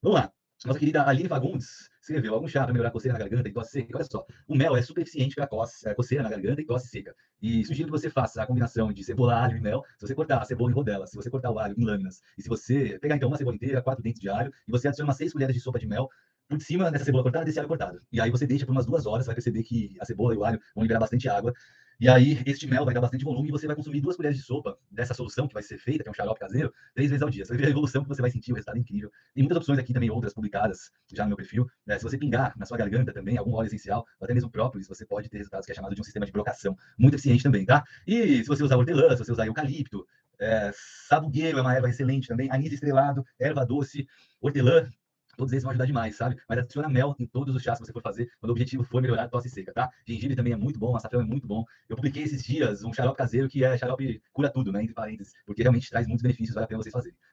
Vamos lá. Nossa querida Aline Fagundes escreveu: algum chá para melhorar a coceira na garganta e tosse seca? Olha só, o mel é super eficiente para coceira na garganta e tosse seca. E sugiro que você faça a combinação de cebola, alho e mel. Se você cortar a cebola em rodelas, se você cortar o alho em lâminas, e se você pegar então uma cebola inteira, 4 dentes de alho, e você adiciona umas 6 colheres de sopa de mel por cima dessa cebola cortada, desse alho cortado. E aí você deixa por umas 2 horas, você vai perceber que a cebola e o alho vão liberar bastante água. E aí, este mel vai dar bastante volume e você vai consumir 2 colheres de sopa dessa solução que vai ser feita, que é um xarope caseiro, 3 vezes ao dia. Você vai ver a evolução que você vai sentir, o resultado é incrível. Tem muitas opções aqui também, outras publicadas já no meu perfil. Né? Se você pingar na sua garganta também algum óleo essencial, ou até mesmo própolis, você pode ter resultados que é chamado de um sistema de brocação. Muito eficiente também, tá? E se você usar hortelã, se você usar eucalipto, sabugueiro é uma erva excelente também, anis estrelado, erva doce, hortelã, todos eles vão ajudar demais, sabe? Mas adiciona mel em todos os chás que você for fazer, quando o objetivo for melhorar a tosse seca, tá? Gengibre também é muito bom, açafrão é muito bom. Eu publiquei esses dias um xarope caseiro que é xarope cura tudo, né? Entre parênteses, porque realmente traz muitos benefícios, vale a pena vocês fazerem.